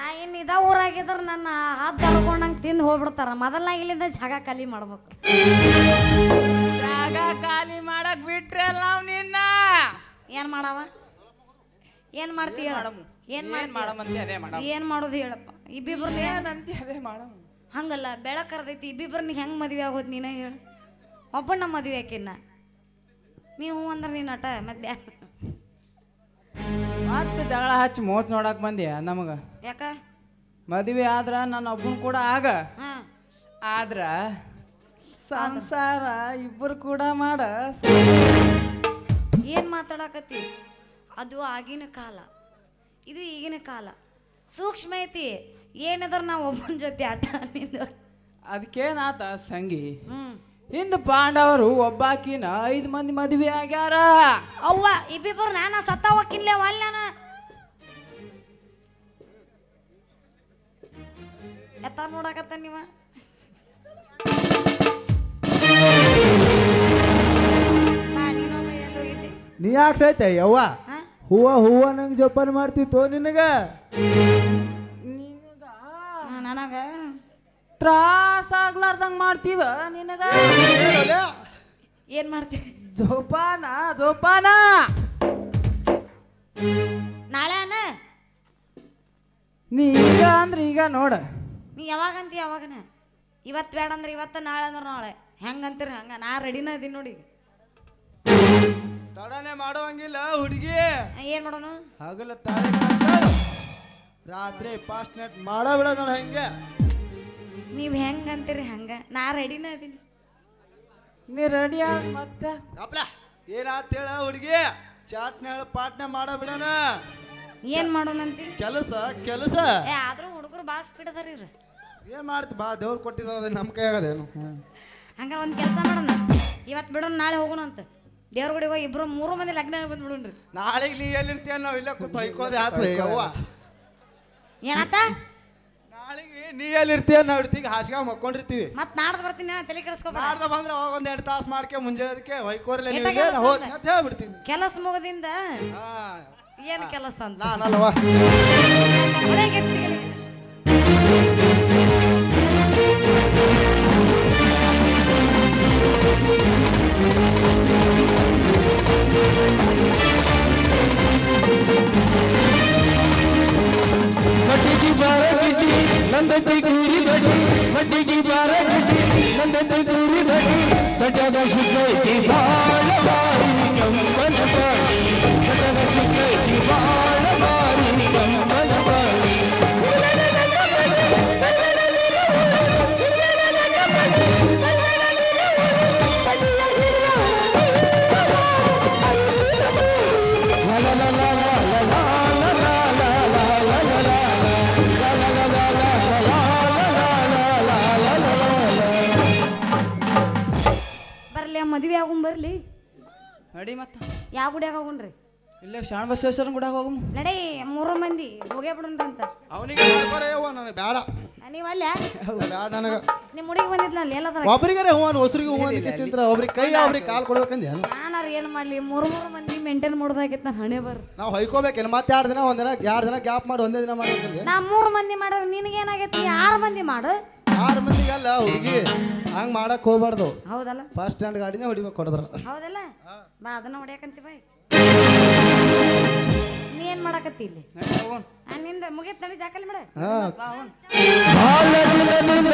ನಾ ಇನ್ನು ಇದ ಊರಾಗಿದ್ರ ನನ್ನ ಹಾತ್ ತಡ್ಕೊಂಡಂಗೆ ತಿಂದು ಹೋಗ್ಬಿಡ್ತಾರ. ಮೊದಲ ಇಲ್ಲಿಂದ ಜಾಗ ಖಾಲಿ ಮಾಡ್ಬೇಕು. ಜಾಗ ಖಾಲಿ ಮಾಡಕ್ ಬಿಟ್ರೆ ಅಲ್ಲ ನಾವ್ ನಿನ್ನ ಏನ್ ಮಾಡವ? ಏನ್ ಮಾಡ್ತಿ ಹೇಳ? ಏನ್ ಮಾಡಮಂತೆ ಅದೇ ಮಾಡಮ್. ಏನ್ ಮಾಡೋದು ಹೇಳಪ್ಪ? ಇಬ್ಬಿಬ್ರನ್ನ ಏನಂತಿ ಅದೇ ಮಾಡಮ್. ಹಂಗಲ್ಲ ಬೆಳಕ್ ಕರ್ದೈತಿ. ಇಬ್ಬಿಬ್ರನ್ನ ಹೆಂಗ್ ಮದ್ವೆ ಆಗೋದು ನೀನ ಹೇಳ? ಒಬ್ಬಣ್ಣ ಮದ್ವೆ ಆಕಿನ್ನ ನೀವು ಅಂದ್ರೆ ನೀನ್ ಅಟ ಮತ್ತೆ ಮತ್ತೆ ಜಗಳ ಹಚ್ಚಿ ಮೋತ್ ನೋಡಕ್ ಬಂದಿ ನಮಗ. ಯಾಕ? ಮದ್ವೆ ಆದ್ರ ನನ್ನ ಒಬ್ಬನ್ ಕೂಡ ಆಗ ಆದ್ರ ಸಂಸಾರ ಇಬ್ಬರು ಕೂಡ ಮಾಡ. ಏನ್ ಮಾತಾಡಕತ್ತಿ? ಅದು ಆಗಿನ ಕಾಲ, ಇದು ಈಗಿನ ಕಾಲ. ಸೂಕ್ಷ್ಮ ಐತಿ. ಏನಿದ್ರ ನಾವು ಒಬ್ಬನ ಜೊತೆ ಆಟ ನಿಂದ. ಅದಕ್ಕೇನಾತ ಸಂಗಿ, ಹಿಂದ ಪಾಂಡವರು ಒಬ್ಬಾಕಿನ 5 ಮಂದಿ ಮದ್ವೆ ಆಗ್ಯಾರ. ಅವ್ವ ಇಬ್ಬಿಬ್ಬರು ನಾನ ಸತ್ತ ಹೋಗಿನ್ಲೇ ವಾಲ್ಯಾನ ಎತ್ತ ನೋಡಕತ್ತ ನೀವ. ನೀ ಯಾಕೆ ಸೈತೆ ಯವ್ವ? ಹೂವ ನಂಗೆ ಜೋಪಾನ ಮಾಡ್ತಿತ್ತು ನಿನಗ. ನನಗ ತ್ರಾಸ ಆಗ್ಲಾರ್ದಂಗ ಮಾಡ್ತೀವ ನಿನಗ. ಏನ್ ಮಾಡ್ತೀವಿ? ಜೋಪಾನ ಜೋಪಾನ. ನಾಳೆ ಅನ್ನ ನೀ ಈಗ ಅಂದ್ರೆ ಈಗ ನೋಡ. ನೀ ಯಾವಾಗಂತ ಯಾವಾಗನ? ಇವತ್ತು ಬೇಡ ಅಂದ್ರೆ ಇವತ್ತು, ನಾಳೆ ಅಂದ್ರೆ ನಾಳೆ. ಹೆಂಗಂತೀರಿ ಹಂಗ. ನಾ ರೆಡಿನ ಅದೀನಿ ನೋಡಿ. ತಡನೆ ಮಾಡೋಂಗಿಲ್ಲ ಹುಡುಗಿ. ಏನ್ ಮಾಡೋಣ? ಹಗಲ ತಾಳಿ ರಾತ್ರಿ ಫಾಸ್ಟ್ ನೈಟ್ ಮಾಡೋ ಬಿಡ ನೋಡ. ಹಂಗೆ ನೀವ್ ಹೆಂಗಂತೀರಿ ಹಂಗ. ನಾ ರೆಡಿನ ಅದೀನಿ. ನೀ ರೆಡಿ ಆಗ ಮತ್ತೆ ಏನಾತ್ ಹೇಳ ಹುಡುಗಿ? ಚಾಟ್ನ ಹೇಳ ಪಾಟ್ನ ಮಾಡೋ ಬಿಡೋಣ. ಏನ್ ಮಾಡೋಣಂತಿ? ಕೆಲಸ ಕೆಲಸ. ಆದ್ರೂ ಹುಡುಗರು ಭಾಳ ಸ್ಪೀಡ್ ಅದಾರಿ. ಏನ್ ಮಾಡ್ತಿ ಬಾ, ದೇವ್ರು ಕೊಟ್ಟಿದ ನಮ್ಮ ಕೈ ಆಗದೇನು. ಹಂಗಾರ ಒಂದ್ ಕೆಲಸ ಮಾಡೋಣ. ಇವತ್ತು ಬಿಡೋಣ, ನಾಳೆ ಹೋಗೋಣ ಅಂತ. ದೇವ್ರ ಗುಡಿಗೆ ಹೋಗಿ 3 ಮಂದಿ ಲಗ್ನ ಬಂದ್ಬಿಡೋಣ್ರಿ. ನಾಳೆಗೆ ನೀ ಎಲ್ಲಿರ್ತೀಯ? ನಾವ್ ಇಲ್ಲ ಕೂತ್ ಹೊಯ್ಕೋದೆ ಆತ್ರಿ ಯವ್ವ. ಏನಾತ? ನಾಳೆಗೆ ನೀ ಎಲ್ಲಿರ್ತೀಯ? ನಾವ್ ಇರ್ತೀವಿ ಹಾಸಿಗೆ ಮಕ್ಕೊಂಡಿರ್ತೀವಿ. ಮತ್ ನಾಡ್ದು ಬರ್ತೀನಿ, ತಲೆ ಕೆಡಿಸ್ಕೊಬೇಡ. ನಾಡ್ದ ಬಂದ್ರೆ ಅವಾಗ 1-2 ತಾಸು ಮಾಡ್ಕೆ ಮುಂಜಾನೆ ಹೊಯ್ಕೋರ್ಲೆ ಅಂತ ಹೇಳ್ಬಿಡ್ತೀನಿ. ಕೆಲಸ ಮುಗದಿಂದ ಏನ್ ಕೆಲಸ ಅಂತ ನಾನಲ್ವಾ? ನಂದಿ ಕೂರಿ ಬಡಿ ಮಡ್ಡಿಗೆ ಬಾರ ನಂದಿ ಕೂರಿ ಬಡಿ ಕಟಗ ಸುಖೈತಿ ಬಾಳ ಬಾರಿ ಕಂಬನ ಬಾಡಿ ಕಟಗ ಸುಖೈತಿ ಬಾಳ ಬಾರಿ ಕಂಬನ ಬಾಡಿ ಮದ್ವೆ ಆಗುನ್ ಬರ್ಲಿ ನಡಿ. ಮತ್ತ ಯಾವ ಗುಡಿಯಾಗ ಹೋಗುಣ್ರಿ? ಇಲ್ಲೇ ಶಾಣ ಬಸವೇಶ್ವರ ಗುಡಿಯಾಗ ಹೋಗಮ್ ನಡಿ. 3 ಮಂದಿ ಹೋಗೇ ಬಿಡುಣ್ರಿ ಅಂತ. ಅವನಿಗೆ ನನಗೆ ಬೇಡ. ನೀವ್ ಅಲ್ಲ ಬೇಡ ನನಗ. ನಿಮ್ ಹುಡುಗಿ ಬಂದಿದ್ಲಲ್ಲ ಎಲ್ಲದ ಒಬ್ರಿಗಾರೆ ಹೂವನ್ ಹೊಸರಿಗೆ ಹೂವನ್ ಒಬ್ರಿಗೆ ಕೈ ಒಬ್ರಿಗೆ ಕಾಲ್ ಕೊಡ್ಬೇಕಂದ. ನಾನಾರ ಏನ್ ಮಾಡ್ಲಿ? 3 ಮಂದಿ ಮೇಂಟೈನ್ ಮಾಡೋದಾಗಿತ್ತು. ನಾನು ಹಣೆ ಬರ್ ನಾವು ಹೊಯ್ಕೋಬೇಕೇನು? ಮತ್ತೆ 2 ದಿನ 2 ದಿನ ಗ್ಯಾಪ್ ಮಾಡಿ ಒಂದೇ ದಿನ ಮಾಡ್ಬೇಕಂದ್ರೆ. ನಾ 3 ಮಂದಿ ಮಾಡ್ರ ನಿನಗೇನಾಗೈತಿ? 6 ಮಂದಿ ಮಾಡು. 6 ಮಂದಿಗಲ್ಲ ಹುಡುಗಿ, ಹಂಗ್ ಮಾಡಕ್ ಹೋಗ್ಬಾರ್ದು. ಹೌದಲ್ಲ? ಫಸ್ಟ್ ಸ್ಟ್ಯಾಂಡ್ ಗಾಡಿನೇ ಹೊಡಿಬೇಕು ಕೊಡದ್ರ. ಹೌದಲ್ಲ? ಬಾ ಅದನ್ನ ಹೊಡ್ಯಾಕಂತಿ ಬಾಯ್. ನೀ ಏನ್ ಮಾಡಕತ್ತಿ ಇಲ್ಲಿ? ನಿಂದ ಮುಗಿತ್ ನಡಿ, ಜಾಕಲಿ ಮಾಡ. ಬಾಳ ದಿನದಿಂದ